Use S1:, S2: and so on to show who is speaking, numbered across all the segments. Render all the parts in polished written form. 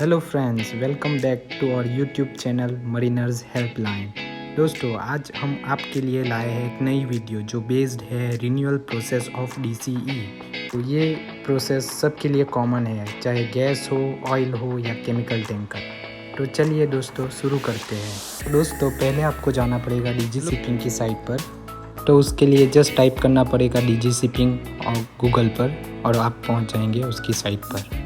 S1: Hello friends, welcome back to our YouTube channel Mariners helpline. दोस्तों, आज हम आपके लिए लाए हैं एक नई वीडियो जो बेस्ड है रिन्यूअल प्रोसेस ऑफ DCE। तो ये प्रोसेस सबके लिए कॉमन है, चाहे गैस हो, ऑयल हो या केमिकल टैंकर। तो चलिए दोस्तों शुरू करते हैं। दोस्तों, पहले आपको जाना पड़ेगा DG शिपिंग की साइट पर। तो उसके लिए जस्ट टाइप करना पड़ेगा DG शिपिंग और गूगल पर, और आप पहुंच जाएंगे उसकी साइट पर।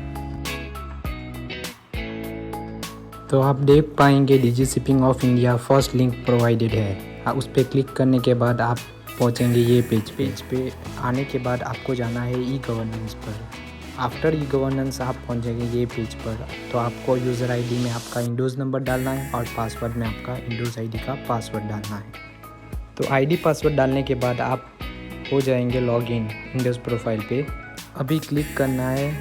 S1: तो आप देख पाएंगे DG shipping of India first link provided है। उस पर क्लिक करने के बाद आप पहुंचेंगे ये पेज पे आने के बाद आपको जाना है ई गवर्नेंस पर। आफ्टर ई गवर्नेंस आप पहुंचेंगे ये पेज पर। तो आपको यूज़र आईडी में आपका विंडोज़ नंबर डालना है और पासवर्ड में आपका विंडोज़ आईडी का पासवर्ड डालना है। तो आईडी पासवर्ड डालने के बाद आप हो जाएंगे लॉग इन विंडोज़ प्रोफाइल पे। अभी क्लिक करना है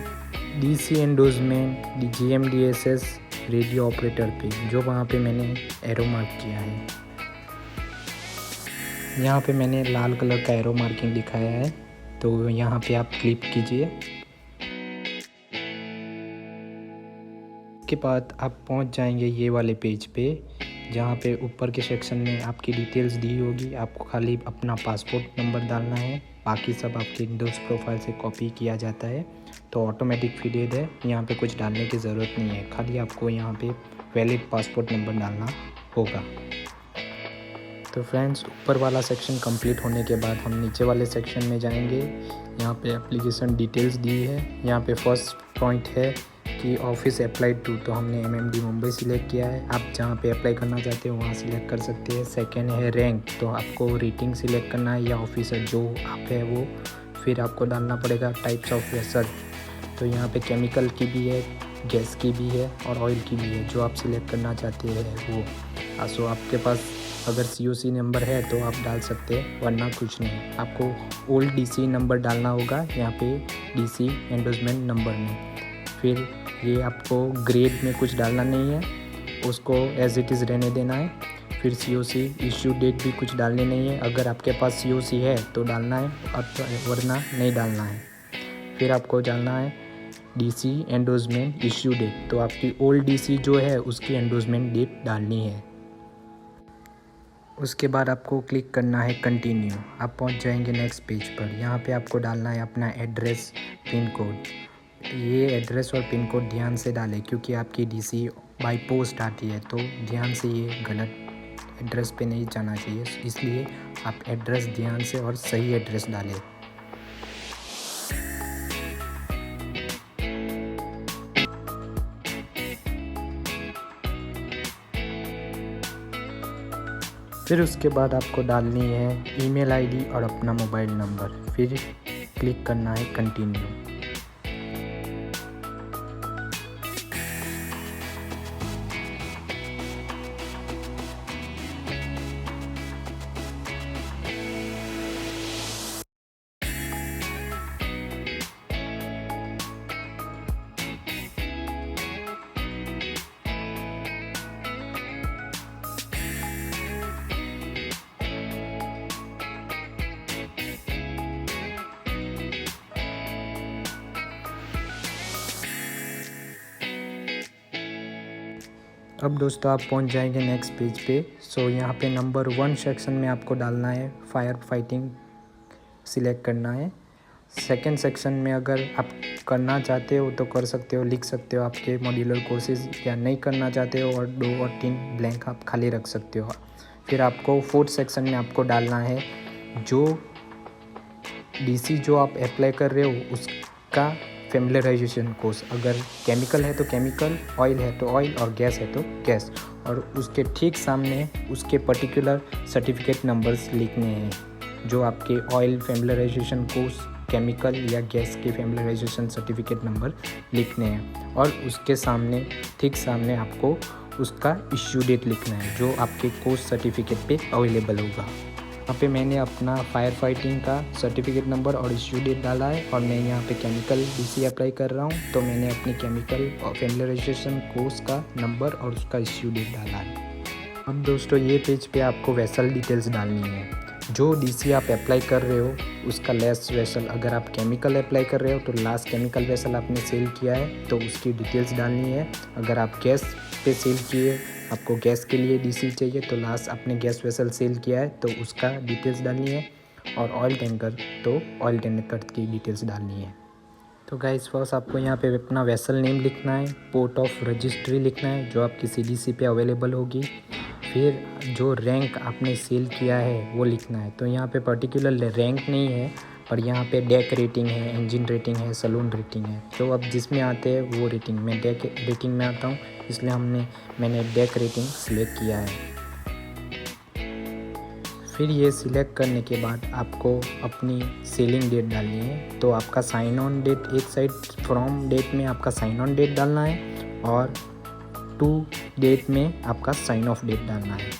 S1: DC एंडोजमेंट GMDSS रेडियो ऑपरेटर पे, जो वहाँ पे मैंने एरो मार्क किया है। यहाँ पे मैंने लाल कलर का एरो मार्किंग दिखाया है, तो यहाँ पे आप क्लिक कीजिए। उसके बाद आप पहुँच जाएंगे ये वाले पेज पे, जहाँ पे ऊपर के सेक्शन में आपकी डिटेल्स दी होगी। आपको खाली अपना पासपोर्ट नंबर डालना है, बाकी सब आपके विंडोज़ प्रोफाइल से कॉपी किया जाता है। तो ऑटोमेटिक फीडेड है, यहाँ पे कुछ डालने की ज़रूरत नहीं है, खाली आपको यहाँ पे वैलिड पासपोर्ट नंबर डालना होगा। तो फ्रेंड्स, ऊपर वाला सेक्शन कंप्लीट होने के बाद हम नीचे वाले सेक्शन में जाएंगे। यहाँ पे एप्लीकेशन डिटेल्स दी है। यहाँ पे फर्स्ट पॉइंट है कि ऑफिस अप्लाइड टू, तो हमने MMD मुंबई सिलेक्ट किया है। आप जहाँ पे अप्लाई करना चाहते हो वहाँ सिलेक्ट कर सकते हैं। सेकेंड है रैंक, तो आपको रेटिंग सिलेक्ट करना है या ऑफिसर जो आप है वो। फिर आपको डालना पड़ेगा टाइप्स ऑफ वेसल, तो यहाँ पे केमिकल की भी है, गैस की भी है और ऑयल की भी है, जो आप सिलेक्ट करना चाहते हैं वो। सो आपके पास अगर COC नंबर है तो आप डाल सकते हैं, वरना कुछ नहीं। आपको ओल्ड DC नंबर डालना होगा यहाँ पे DC एंडोजमेंट नंबर में। फिर ये आपको ग्रेड में कुछ डालना नहीं है, उसको एज इट इज़ रहने देना है। फिर COC इश्यू डेट भी कुछ डालनी नहीं है, अगर आपके पास COC है तो डालना है, वरना नहीं डालना है। फिर आपको डालना है DC एंडोजमेंट इश्यू डेट, तो आपकी ओल्ड DC जो है उसकी एंडोजमेंट डेट डालनी है। उसके बाद आपको क्लिक करना है कंटिन्यू। आप पहुंच जाएंगे नेक्स्ट पेज पर। यहाँ पे आपको डालना है अपना एड्रेस, पिन कोड। ये एड्रेस और पिन कोड ध्यान से डालें, क्योंकि आपकी DC बाय पोस्ट आती है, तो ध्यान से ये गलत एड्रेस पे नहीं जाना चाहिए, इसलिए आप एड्रेस ध्यान से और सही एड्रेस डालें। फिर उसके बाद आपको डालनी है ईमेल ID और अपना मोबाइल नंबर। फिर क्लिक करना है कंटिन्यू। अब दोस्तों आप पहुंच जाएंगे नेक्स्ट पेज पे। सो यहाँ पे नंबर 1 सेक्शन में आपको डालना है फायर फाइटिंग, सिलेक्ट करना है। सेकंड सेक्शन में अगर आप करना चाहते हो तो कर सकते हो, लिख सकते हो आपके मॉड्यूलर कोर्सेज, या नहीं करना चाहते हो और 2 और 3 ब्लैंक आप खाली रख सकते हो। फिर आपको 4th सेक्शन में आपको डालना है जो DC जो आप अप्लाई कर रहे हो उसका फेमिलराइजेशन कोर्स। अगर केमिकल है तो केमिकल, ऑयल है तो ऑयल और गैस है तो गैस, और उसके ठीक सामने उसके पर्टिकुलर सर्टिफिकेट नंबर्स लिखने हैं, जो आपके ऑयल फेमिलराइजेशन कोर्स, केमिकल या गैस के फेमिलराइजेशन सर्टिफिकेट नंबर लिखने हैं। और उसके सामने ठीक सामने आपको उसका इश्यू डेट लिखना है, जो आपके कोर्स सर्टिफिकेट पे अवेलेबल होगा। यहाँ पे मैंने अपना फायर फाइटिंग का सर्टिफिकेट नंबर और इश्यू डेट डाला है, और मैं यहाँ पे केमिकल DC अप्लाई कर रहा हूँ, तो मैंने अपनी केमिकल और फेमिलराइजेशन कोर्स का नंबर और उसका इश्यू डेट डाला है। अब दोस्तों ये पेज पे आपको वेसल डिटेल्स डालनी है। जो डीसी आप अप्लाई कर रहे हो उसका लास्ट वेसल, अगर आप केमिकल अप्लाई कर रहे हो तो लास्ट केमिकल वेसल आपने सेल किया है तो उसकी डिटेल्स डालनी है। अगर आप गैस पे सेल किए, आपको गैस के लिए डीसी चाहिए तो लास्ट आपने गैस वेसल सेल किया है तो उसका डिटेल्स डालनी है। और ऑयल टैंकर तो ऑयल टैंकर की डिटेल्स डालनी है। तो गाइस फर्स्ट आपको यहाँ पे अपना वेसल नेम लिखना है, पोर्ट ऑफ रजिस्ट्री लिखना है जो आपकी सीडीसी पे अवेलेबल होगी। फिर जो रैंक आपने सेल किया है वो लिखना है। तो यहाँ पे पर्टिकुलर रैंक नहीं है, पर यहाँ पे डेक रेटिंग है, इंजन रेटिंग है, सलून रेटिंग है। तो अब जिसमें आते हैं वो रेटिंग, मैं डेक रेटिंग में आता हूँ इसलिए मैंने डेक रेटिंग सिलेक्ट किया है। फिर ये सिलेक्ट करने के बाद आपको अपनी सेलिंग डेट डालनी है। तो आपका साइन ऑन डेट एक साइड, फ्रॉम डेट में आपका साइन ऑन डेट डालना है और टू डेट में आपका साइन ऑफ डेट डालना है।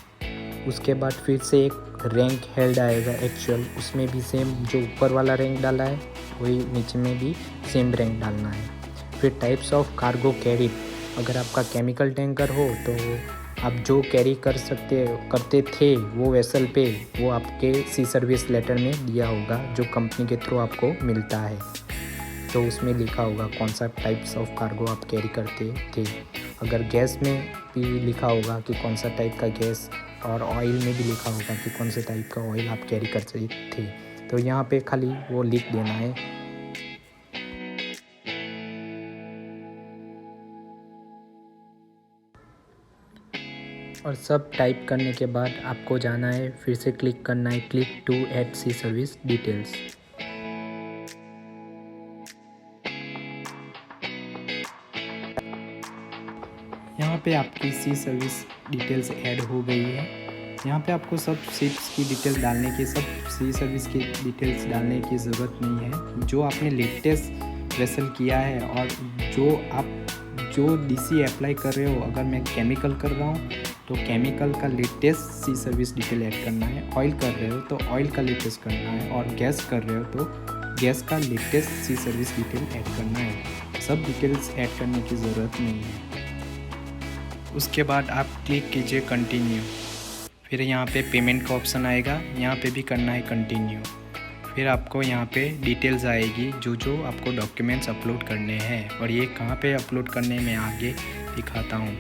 S1: उसके बाद फिर से एक रैंक हेल्ड आएगा एक्चुअल, उसमें भी सेम जो ऊपर वाला रैंक डाला है वही नीचे में भी सेम रैंक डालना है। फिर टाइप्स ऑफ कार्गो कैरिड, अगर आपका केमिकल टैंकर हो तो आप जो कैरी करते थे वो वेसल पे वो आपके सी सर्विस लेटर में दिया होगा जो कंपनी के थ्रू आपको मिलता है। तो उसमें लिखा होगा कौन सा टाइप्स ऑफ कार्गो आप कैरी करते थे। अगर गैस में भी लिखा होगा कि कौन सा टाइप का गैस, और ऑयल में भी लिखा होगा कि कौन से टाइप का ऑयल आप कैरी करते थे। तो यहाँ पे खाली वो लिख देना है। और सब टाइप करने के बाद आपको जाना है, फिर से क्लिक करना है click to add sea service details. यहाँ पे आपकी सी सर्विस डिटेल्स ऐड हो गई है। यहाँ पे आपको सब शिप्स की डिटेल्स डालने की, सब सी सर्विस की डिटेल्स डालने की ज़रूरत नहीं है। जो आपने लेटेस्ट वेसल किया है और जो डीसी अप्लाई कर रहे हो, अगर मैं केमिकल कर रहा हूँ तो केमिकल का लेटेस्ट सी सर्विस डिटेल ऐड करना है। ऑयल कर रहे हो तो ऑयल का लेटेस्ट करना है, और गैस कर रहे हो तो गैस का लेटेस्ट सी सर्विस डिटेल ऐड करना है। सब डिटेल्स ऐड करने की ज़रूरत नहीं है। उसके बाद आप क्लिक कीजिए कंटिन्यू। फिर यहाँ पे पेमेंट का ऑप्शन आएगा, यहाँ पे भी करना है कंटिन्यू। फिर आपको यहाँ पे डिटेल्स आएगी जो आपको डॉक्यूमेंट्स अपलोड करने हैं, और ये कहाँ पे अपलोड करने में आगे दिखाता हूँ।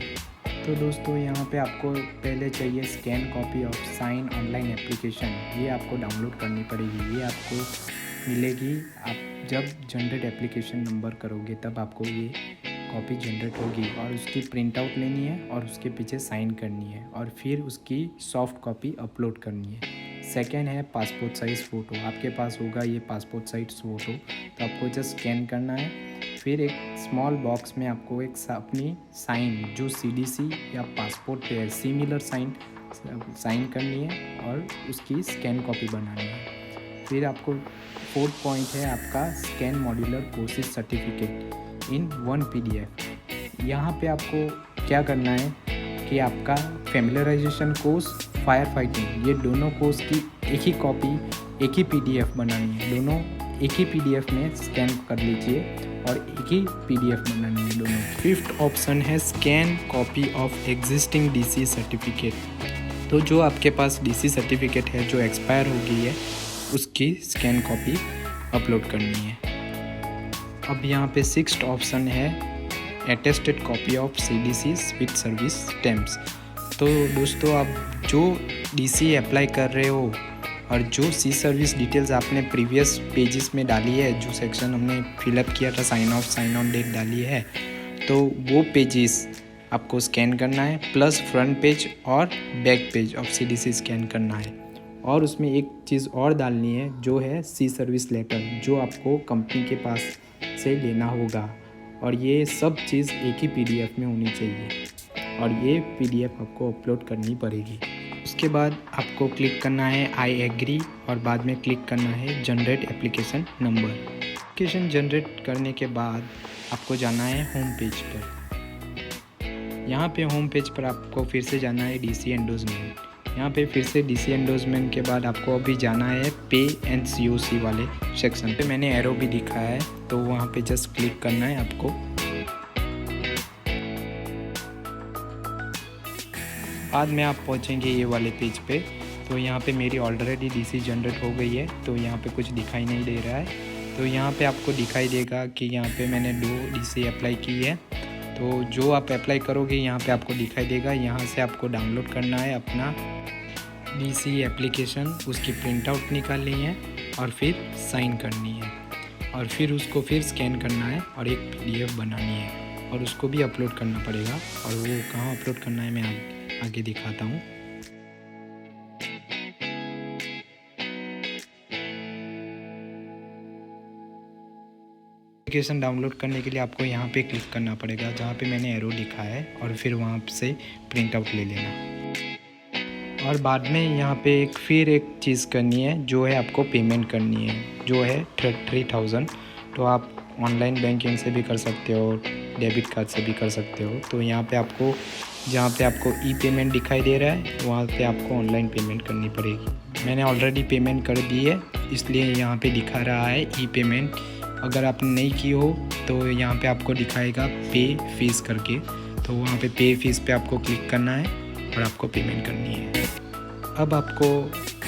S1: तो दोस्तों यहाँ पे आपको पहले चाहिए scan copy of sine online application, ये आपको डाउनलोड करनी पड़ेगी। ये आपको मिलेगी आप जब जनरेट एप्लीकेशन नंबर करोगे तब आपको ये कॉपी जनरेट होगी, और उसकी प्रिंट आउट लेनी है और उसके पीछे साइन करनी है, और फिर उसकी सॉफ्ट कॉपी अपलोड करनी है। सेकेंड है पासपोर्ट साइज़ फ़ोटो, आपके पास होगा ये पासपोर्ट साइज़ फ़ोटो, तो आपको जस्ट स्कैन करना है। फिर एक स्मॉल बॉक्स में आपको एक अपनी साइन जो सीडीसी या पासपोर्ट पे है सिमिलर साइन करनी है और उसकी स्कैन कॉपी बनानी है। फिर आपको फोर्थ पॉइंट है आपका scan modular courses certificate in 1 PDF। यहाँ पे आपको क्या करना है कि आपका फैमिलियराइजेशन कोर्स, फायर फाइटिंग, ये दोनों कोर्स की एक ही कॉपी, एक ही PDF बनानी है। दोनों एक ही PDF में स्कैन कर लीजिए और एक ही PDF बनानी है दोनों। फिफ्थ ऑप्शन है scan copy of existing DC certificate. तो जो आपके पास DC सर्टिफिकेट है जो एक्सपायर हो गई है उसकी स्कैन कॉपी अपलोड करनी है। अब यहाँ पे सिक्स्थ ऑप्शन है attested copy of CDC with service stamps. तो दोस्तों आप जो DC अप्लाई कर रहे हो और जो सी सर्विस डिटेल्स आपने प्रीवियस पेजेस में डाली है, जो सेक्शन हमने फिलअप किया था, sign off sign on date डाली है, तो वो पेजेस आपको स्कैन करना है, प्लस फ्रंट पेज और back page of CDC scan करना है। और उसमें एक चीज़ और डालनी है जो है सी सर्विस लेटर, जो आपको कंपनी के पास से लेना होगा, और ये सब चीज़ एक ही PDF में होनी चाहिए, और ये PDF आपको अपलोड करनी पड़ेगी। उसके बाद आपको क्लिक करना है आई एग्री, और बाद में क्लिक करना है generate application number. Application generate करने के बाद आपको जाना है होम पेज पर। यहाँ पे होम पेज पर आपको फिर से जाना है DC एंडोर्समेंट। यहाँ पे फिर से DC एंडोर्समेंट के बाद आपको अभी जाना है पे एंड COC वाले सेक्शन पे। मैंने एरो भी दिखा है तो वहाँ पे जस्ट क्लिक करना है आपको। बाद में आप पहुँचेंगे ये वाले पेज पे तो यहाँ पे मेरी ऑलरेडी डीसी जनरेट हो गई है, तो यहाँ पे कुछ दिखाई नहीं दे रहा है। तो यहाँ पे आपको दिखाई देगा कि यहाँ पे मैंने 2 डीसी अप्लाई की है। तो जो आप अप्लाई करोगे यहाँ पे आपको दिखाई देगा। यहाँ से आपको डाउनलोड करना है अपना डीसी एप्लीकेशन, उसकी प्रिंट आउट निकालनी है और फिर साइन करनी है और फिर उसको फिर स्कैन करना है और एक PDF बनानी है और उसको भी अपलोड करना पड़ेगा। और वो कहाँ अपलोड करना है मैं आगे दिखाता हूँ। एप्लीकेशन डाउनलोड करने के लिए आपको यहाँ पे क्लिक करना पड़ेगा जहाँ पे मैंने एरो लिखा है और फिर वहाँ से प्रिंट आउट ले लेना। और बाद में यहाँ पे फिर एक चीज़ करनी है, जो है आपको पेमेंट करनी है, जो है 3000। तो आप ऑनलाइन बैंकिंग से भी कर सकते हो, डेबिट कार्ड से भी कर सकते हो। तो यहाँ पे आपको जहाँ पे आपको ई पेमेंट दिखाई दे रहा है वहाँ पे आपको ऑनलाइन पेमेंट करनी पड़ेगी। मैंने ऑलरेडी पेमेंट कर दी है, इसलिए यहाँ पे दिखा रहा है ई पेमेंट। अगर आपने नहीं की हो तो यहाँ पे आपको दिखाएगा पे फीस करके, तो वहाँ पे पे फीस पे आपको क्लिक करना है और आपको पेमेंट करनी है। अब आपको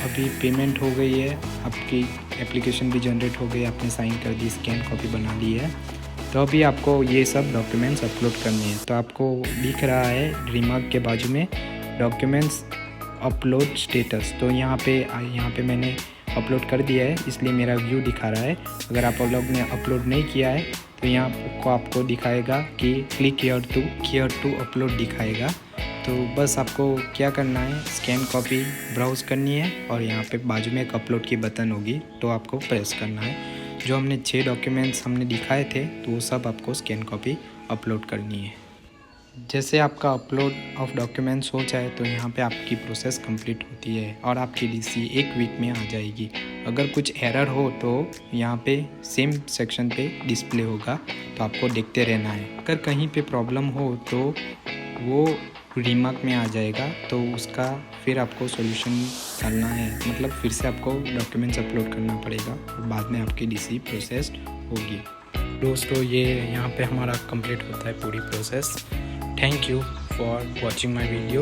S1: अभी पेमेंट हो गई है, आपकी एप्लीकेशन भी जनरेट हो गई, आपने साइन कर दी, स्कैन कॉपी बना ली है। तो अभी आपको ये सब डॉक्यूमेंट्स अपलोड करने हैं। तो आपको दिख रहा है रिमार्क के बाजू में डॉक्यूमेंट्स अपलोड स्टेटस। तो यहाँ पे मैंने अपलोड कर दिया है, इसलिए मेरा व्यू दिखा रहा है। अगर आप लोग ने अपलोड नहीं किया है तो यहाँ आपको दिखाएगा कि क्लिक हियर टू अपलोड दिखाएगा। तो बस आपको क्या करना है, स्कैन कॉपी ब्राउज़ करनी है और यहाँ पे बाजू में एक अपलोड की बटन होगी, तो आपको प्रेस करना है। जो हमने 6 डॉक्यूमेंट्स हमने दिखाए थे तो वो सब आपको स्कैन कॉपी अपलोड करनी है। जैसे आपका अपलोड ऑफ डॉक्यूमेंट्स हो जाए तो यहाँ पे आपकी प्रोसेस कंप्लीट होती है और आपकी डीसी 1 वीक में आ जाएगी। अगर कुछ एरर हो तो यहाँ पे सेम सेक्शन पे डिस्प्ले होगा, तो आपको देखते रहना है। अगर कहीं पे प्रॉब्लम हो तो वो रिमार्क में आ जाएगा, तो उसका फिर आपको सॉल्यूशन डालना है, मतलब फिर से आपको डॉक्यूमेंट्स अपलोड करना पड़ेगा और बाद में आपकी डीसी प्रोसेस होगी। दोस्तों ये यहाँ पे हमारा कंप्लीट होता है पूरी process. Thank you for watching my video,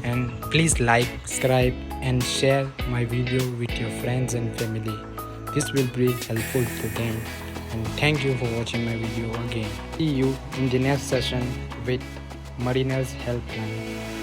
S1: and please like, subscribe and share my video with your friends and family. This will be helpful to them, and thank you for watching my video again. See you in the next session with Mariner's Helpline.